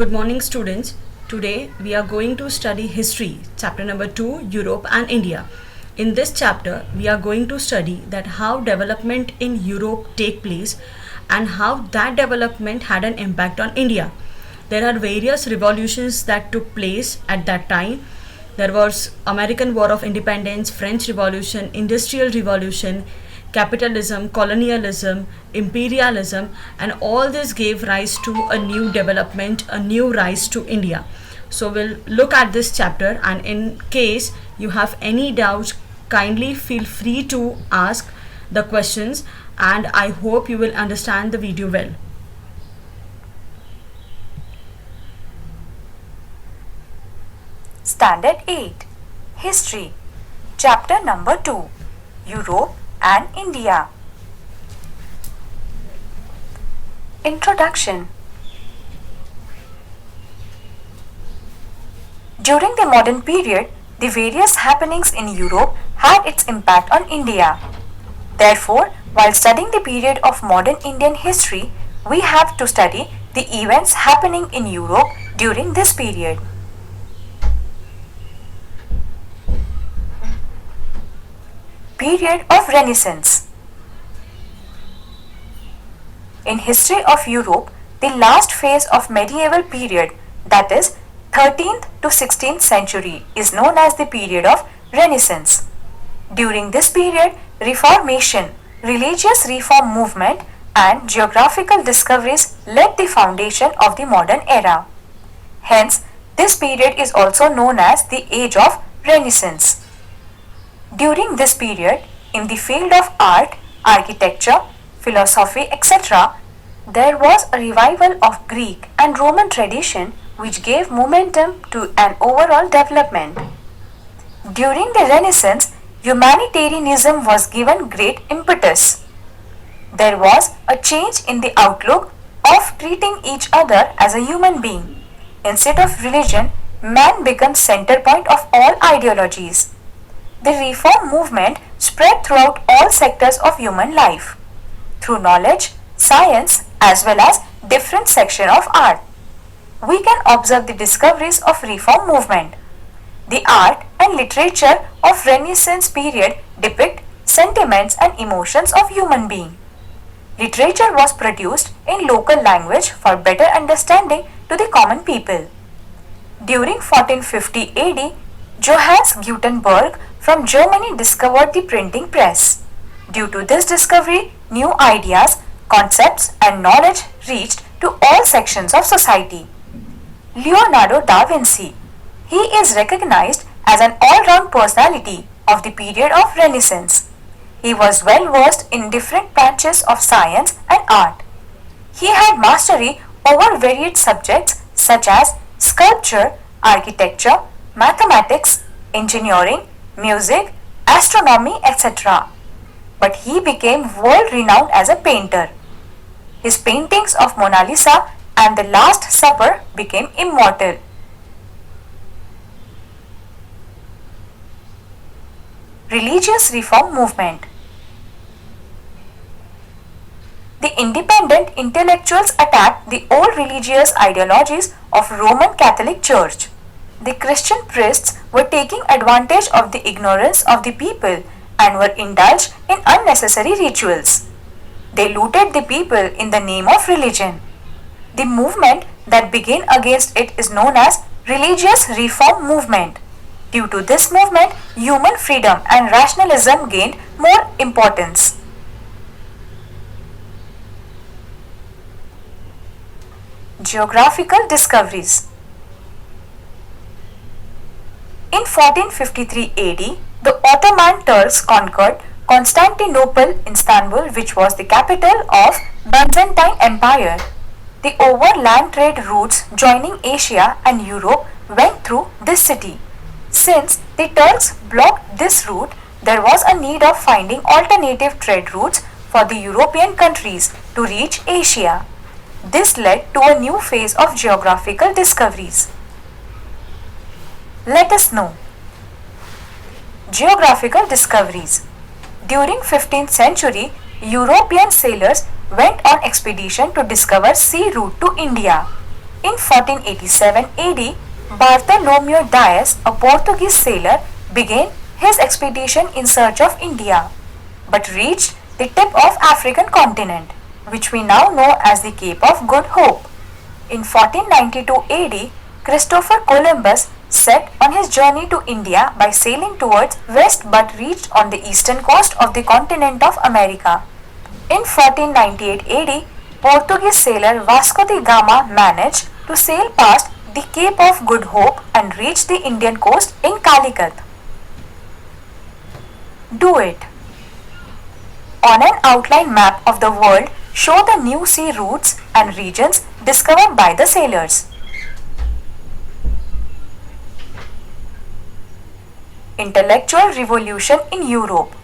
Good morning, students. Today we are going to study history, chapter number 2, Europe and India. In this chapter, we are going to study that how development in Europe take place and how that development had an impact on India. There are various revolutions that took place at that time. There was American War of Independence, French Revolution, Industrial Revolution, capitalism, colonialism, imperialism, and all this gave rise to a new development, a new rise to India. So we'll look at this chapter, and in case you have any doubts, kindly feel free to ask the questions, and I hope you will understand the video well. Standard 8 History Chapter number 2 Europe and India. Introduction. During the modern period, the various happenings in Europe had its impact on India. Therefore, while studying the period of modern Indian history, we have to study the events happening in Europe during this period. Period of Renaissance. In history of Europe, the last phase of medieval period, that is 13th to 16th century, is known as the period of Renaissance. During this period, Reformation, religious reform movement and geographical discoveries laid the foundation of the modern era. Hence, this period is also known as the Age of Renaissance. During this period, in the field of art, architecture, philosophy, etc., there was a revival of Greek and Roman tradition which gave momentum to an overall development. During the Renaissance, humanitarianism was given great impetus. There was a change in the outlook of treating each other as a human being. Instead of religion, man becomes center point of all ideologies. The reform movement spread throughout all sectors of human life, through knowledge, science, as well as different sections of art. We can observe the discoveries of reform movement. The art and literature of Renaissance period depict sentiments and emotions of human being. Literature was produced in local language for better understanding to the common people. During 1450 AD, Johannes Gutenberg from Germany discovered the printing press. Due to this discovery, new ideas, concepts and knowledge reached to all sections of society. Leonardo da Vinci. He is recognized as an all-round personality of the period of Renaissance. He was well versed in different branches of science and art. He had mastery over varied subjects such as sculpture, architecture, mathematics, engineering, music, astronomy, etc. But he became world-renowned as a painter. His paintings of Mona Lisa and The Last Supper became immortal. Religious reform movement. The independent intellectuals attacked the old religious ideologies of Roman Catholic Church. The Christian priests were taking advantage of the ignorance of the people and were indulged in unnecessary rituals. They looted the people in the name of religion. The movement that began against it is known as religious reform movement. Due to this movement, human freedom and rationalism gained more importance. Geographical discoveries. In 1453 AD, the Ottoman Turks conquered Constantinople, Istanbul, which was the capital of Byzantine Empire. The overland trade routes joining Asia and Europe went through this city. Since the Turks blocked this route, there was a need of finding alternative trade routes for the European countries to reach Asia. This led to a new phase of geographical discoveries. Let us know. Geographical discoveries. During 15th century, European sailors went on expedition to discover sea route to India. In 1487 AD, Bartholomew Dias, a Portuguese sailor, began his expedition in search of India, but reached the tip of African continent, which we now know as the Cape of Good Hope. In 1492 AD, Christopher Columbus set on his journey to India by sailing towards west but reached on the eastern coast of the continent of America. In 1498 AD, Portuguese sailor Vasco da Gama managed to sail past the Cape of Good Hope and reach the Indian coast in Calicut. Do it. On an outline map of the world, show the new sea routes and regions discovered by the sailors. Intellectual revolution in Europe.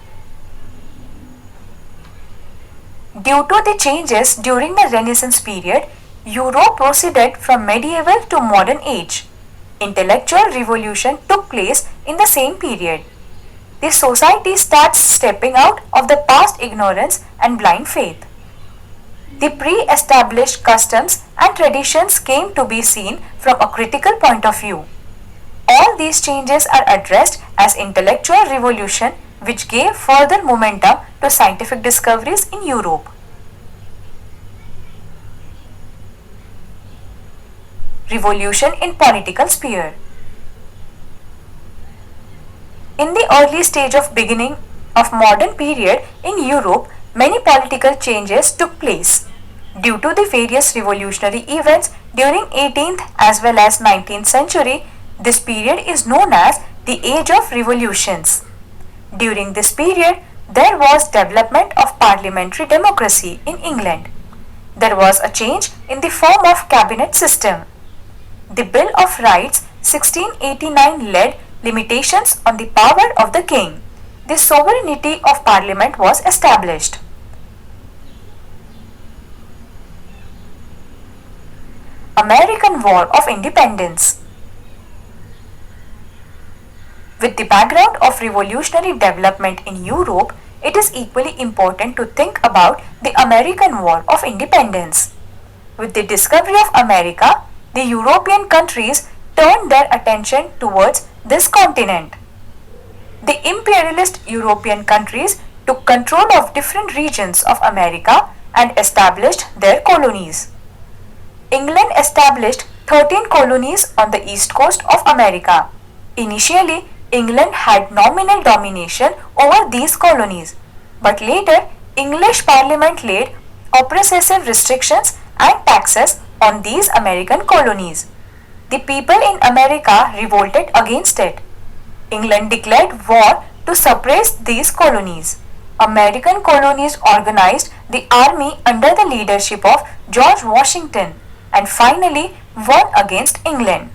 Due to the changes during the Renaissance period, Europe proceeded from medieval to modern age. Intellectual revolution took place in the same period. The society starts stepping out of the past ignorance and blind faith. The pre-established customs and traditions came to be seen from a critical point of view. All these changes are addressed as intellectual revolution, which gave further momentum to scientific discoveries in Europe. Revolution in political sphere. In the early stage of beginning of modern period in Europe, many political changes took place. Due to the various revolutionary events during 18th as well as 19th century, this period is known as the Age of Revolutions. During this period, there was development of parliamentary democracy in England. There was a change in the form of cabinet system. The Bill of Rights 1689 laid limitations on the power of the king. The sovereignty of parliament was established. American War of Independence. With the background of revolutionary development in Europe, it is equally important to think about the American War of Independence. With the discovery of America, the European countries turned their attention towards this continent. The imperialist European countries took control of different regions of America and established their colonies. England established 13 colonies on the east coast of America. Initially, England had nominal domination over these colonies, but later English Parliament laid oppressive restrictions and taxes on these American colonies. The people in America revolted against it. England declared war to suppress these colonies. American colonies organized the army under the leadership of George Washington and finally won against England.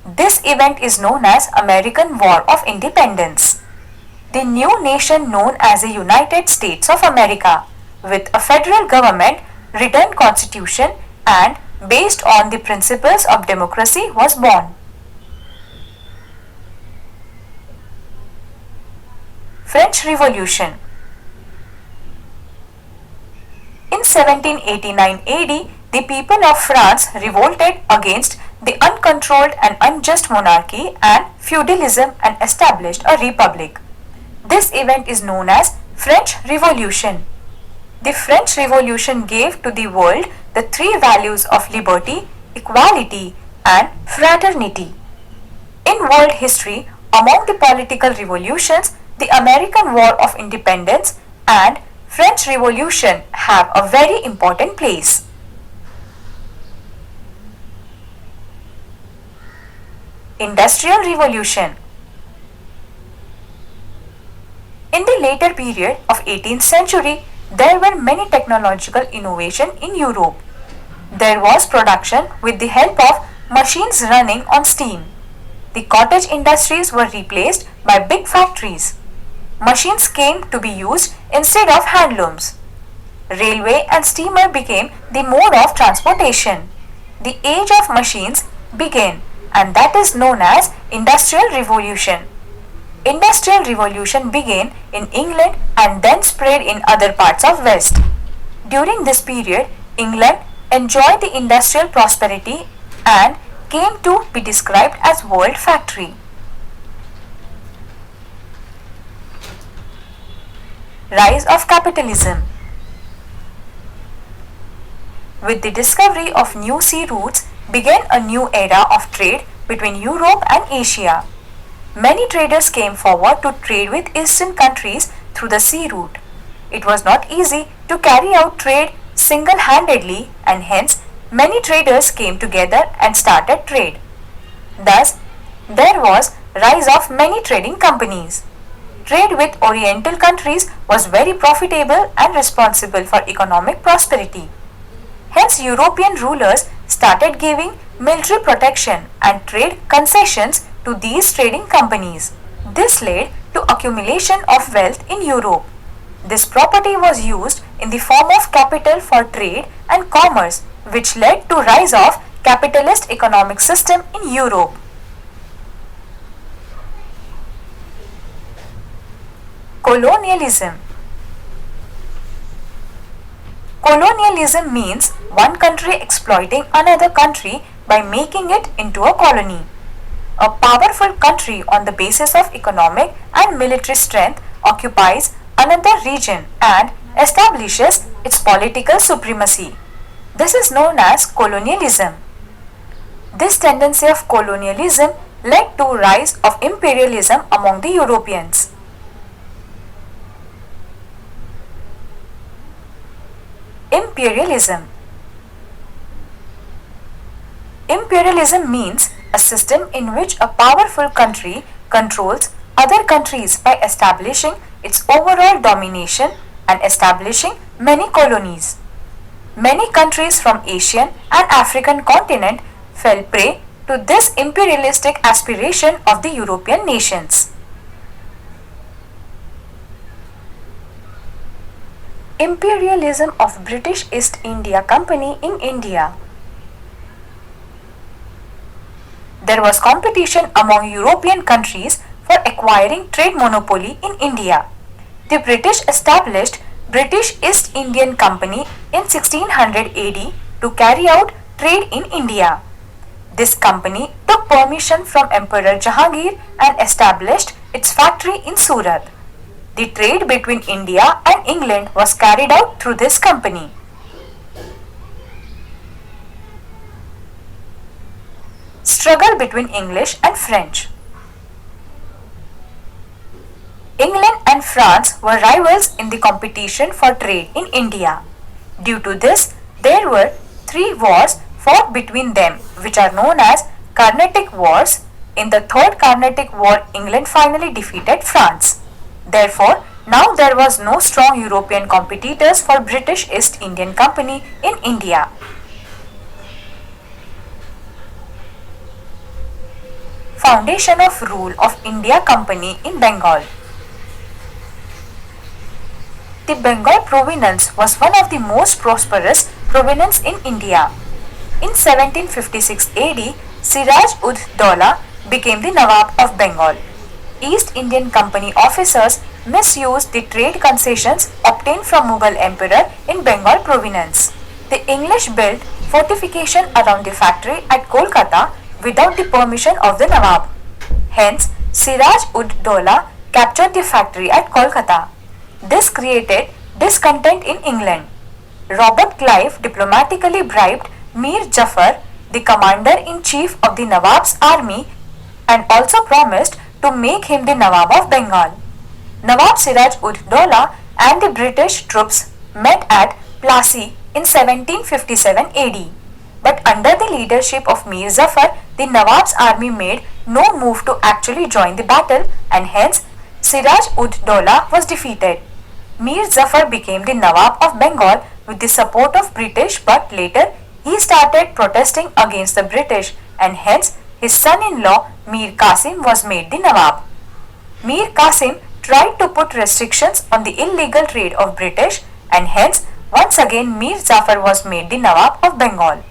This event is known as American War of Independence. The new nation known as the United States of America, with a federal government, written constitution and based on the principles of democracy, was born. French Revolution. In 1789 AD, the people of France revolted against the uncontrolled and unjust monarchy and feudalism and established a republic. This event is known as French Revolution. The French Revolution gave to the world the three values of liberty, equality, and fraternity. In world history, among the political revolutions, the American War of Independence and French Revolution have a very important place. Industrial Revolution. In the later period of 18th century, there were many technological innovations in Europe. There was production with the help of machines running on steam. The cottage industries were replaced by big factories. Machines came to be used instead of handlooms. Railway and steamer became the mode of transportation. The age of machines began, and that is known as Industrial Revolution. Industrial Revolution began in England and then spread in other parts of West. During this period, England enjoyed the industrial prosperity and came to be described as world factory. Rise of capitalism. With the discovery of new sea routes began a new era of trade between Europe and Asia. Many traders came forward to trade with eastern countries through the sea route. It was not easy to carry out trade single-handedly, and hence many traders came together and started trade. Thus, there was rise of many trading companies. Trade with Oriental countries was very profitable and responsible for economic prosperity. Hence, European rulers started giving military protection and trade concessions to these trading companies. This led to accumulation of wealth in Europe. This property was used in the form of capital for trade and commerce, which led to rise of capitalist economic system in Europe. Colonialism. Colonialism means one country exploiting another country by making it into a colony. A powerful country on the basis of economic and military strength occupies another region and establishes its political supremacy. This is known as colonialism. This tendency of colonialism led to rise of imperialism among the Europeans. Imperialism. Imperialism means a system in which a powerful country controls other countries by establishing its overall domination and establishing many colonies. Many countries from Asian and African continent fell prey to this imperialistic aspiration of the European nations. Imperialism of British East India Company in India. There was competition among European countries for acquiring trade monopoly in India. The British established British East Indian Company in 1600 AD to carry out trade in India. This company took permission from Emperor Jahangir and established its factory in Surat. The trade between India and England was carried out through this company. Struggle between English and French. England and France were rivals in the competition for trade in India. Due to this, there were 3 wars fought between them, which are known as Carnatic Wars. In the Third Carnatic War, England finally defeated France. Therefore, now there was no strong European competitors for British East Indian Company in India. Foundation of rule of India Company in Bengal. The Bengal province was one of the most prosperous provinces in India. In 1756 AD, Siraj-ud-Daulah became the Nawab of Bengal. East Indian Company officers misused the trade concessions obtained from Mughal Emperor in Bengal province. The English built fortification around the factory at Kolkata without the permission of the Nawab. Hence, Siraj-ud-Daulah captured the factory at Kolkata. This created discontent in England. Robert Clive diplomatically bribed Mir Jafar, the commander-in-chief of the Nawab's army, and also promised to make him the Nawab of Bengal. Nawab Siraj-ud-Daulah and the British troops met at Plassey in 1757 AD. But under the leadership of Mir Jafar, the Nawab's army made no move to actually join the battle, and hence Siraj-ud-Daulah was defeated. Mir Jafar became the Nawab of Bengal with the support of British, but later he started protesting against the British, and hence his son-in-law Mir Qasim was made the Nawab. Mir Qasim tried to put restrictions on the illegal trade of British, and hence once again Mir Jafar was made the Nawab of Bengal.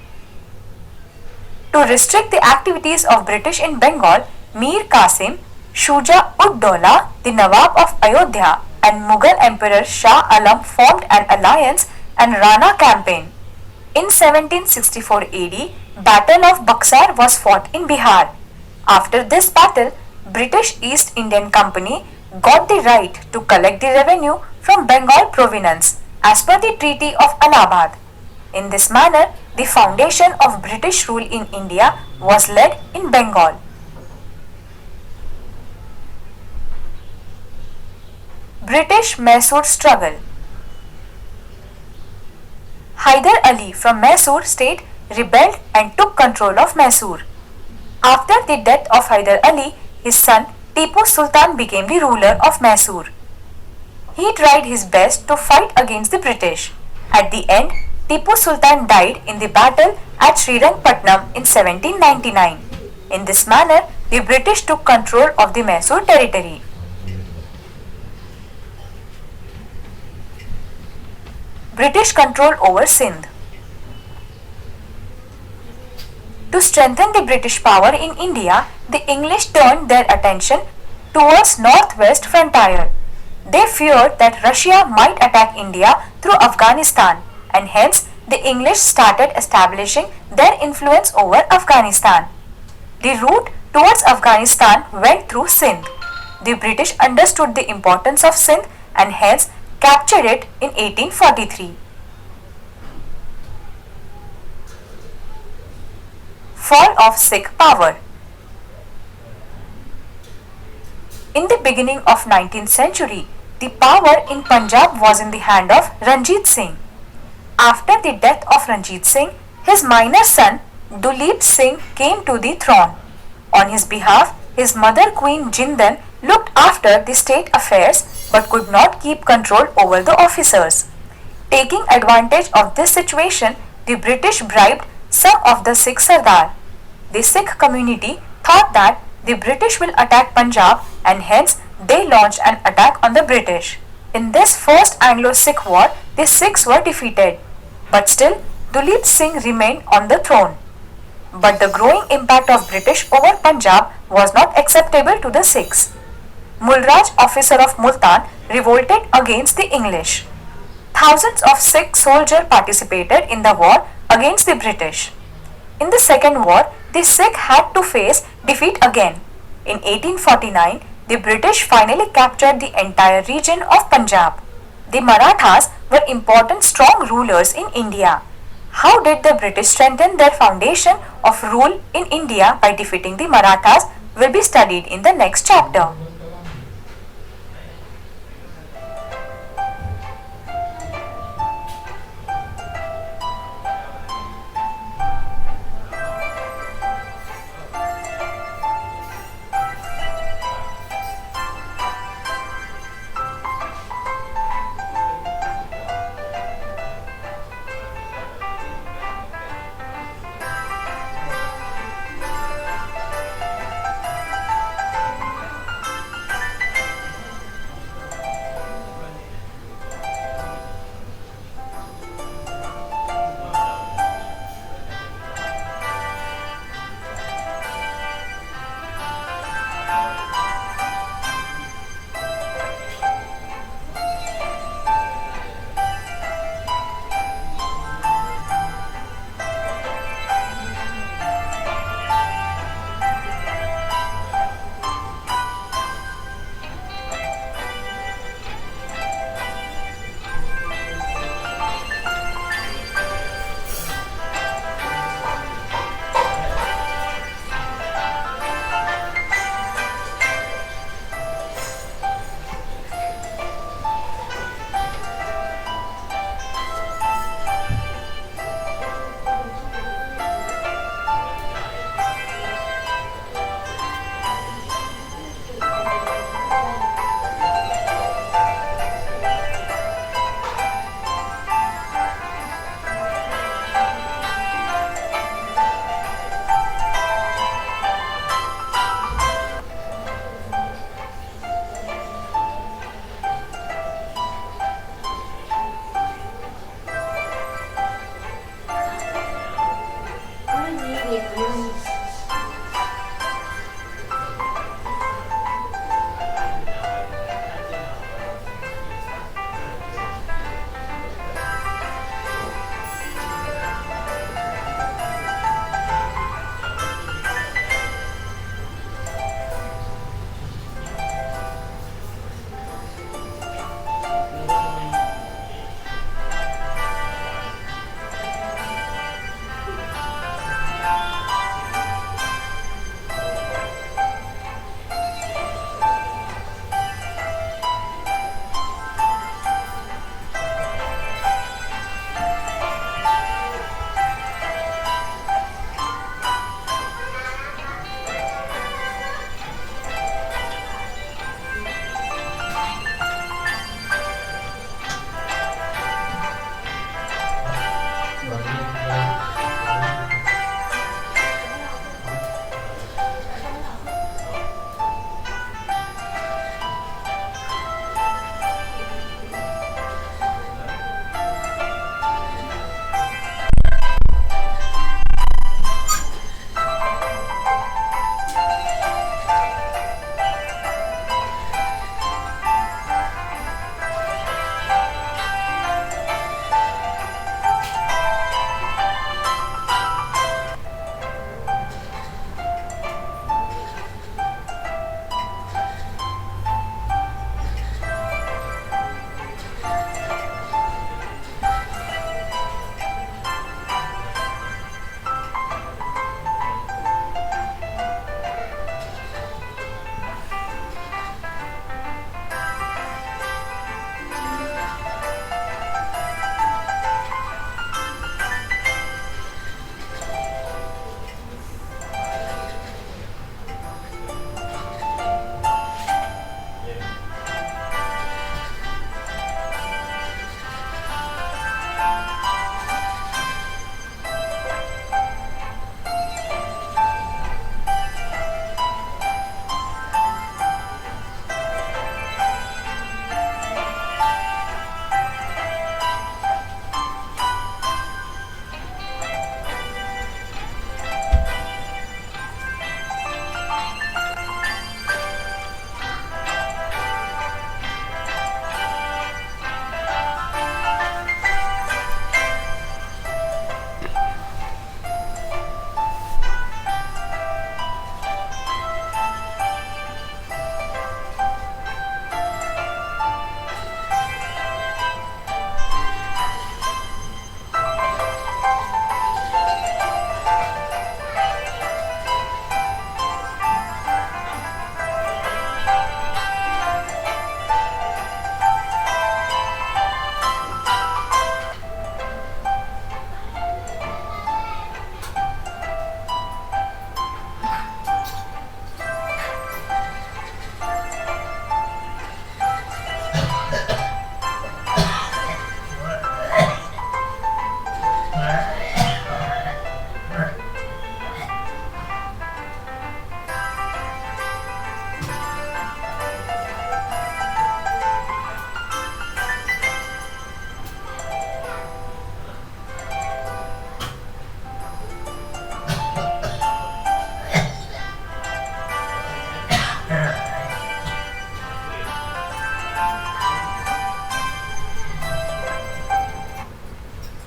To restrict the activities of British in Bengal, Mir Qasim, Shuja-ud-Daulah, the Nawab of Ayodhya, and Mughal Emperor Shah Alam formed an alliance and Rana campaign. In 1764 AD, Battle of Buxar was fought in Bihar. After this battle, British East Indian Company got the right to collect the revenue from Bengal province as per the Treaty of Allahabad. In this manner, the foundation of British rule in India was laid in Bengal. British-Mysore struggle. Hyder Ali from Mysore state rebelled and took control of Mysore. After the death of Hyder Ali, his son Tipu Sultan became the ruler of Mysore. He tried his best to fight against the British. At the end, Tipu Sultan died in the battle at Srirangpatnam in 1799. In this manner, the British took control of the Mysore territory. British control over Sindh. To strengthen the British power in India, the English turned their attention towards northwest frontier. They feared that Russia might attack India through Afghanistan, and hence the English started establishing their influence over Afghanistan. The route towards Afghanistan went through Sindh. The British understood the importance of Sindh and hence captured it in 1843. Fall of Sikh power. In the beginning of 19th century, the power in Punjab was in the hand of Ranjit Singh. After the death of Ranjit Singh, his minor son Duleep Singh came to the throne. On his behalf, his mother Queen Jindan looked after the state affairs but could not keep control over the officers. Taking advantage of this situation, the British bribed some of the Sikh Sardar. The Sikh community thought that the British will attack Punjab and hence they launched an attack on the British. In this first Anglo-Sikh war, the Sikhs were defeated, but still Duleep Singh remained on the throne. But the growing impact of British over Punjab was not acceptable to the Sikhs. Mulraj, officer of Multan, revolted against the English. Thousands of Sikh soldiers participated in the war against the British. In the second war, the Sikh had to face defeat again. In 1849, the British finally captured the entire region of Punjab. The Marathas were important strong rulers in India. How did the British strengthen their foundation of rule in India by defeating the Marathas will be studied in the next chapter.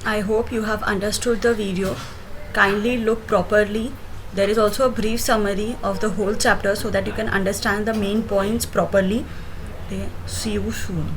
I hope you have understood the video. Kindly look properly. There is also a brief summary of the whole chapter so that you can understand the main points properly. Okay, see you soon.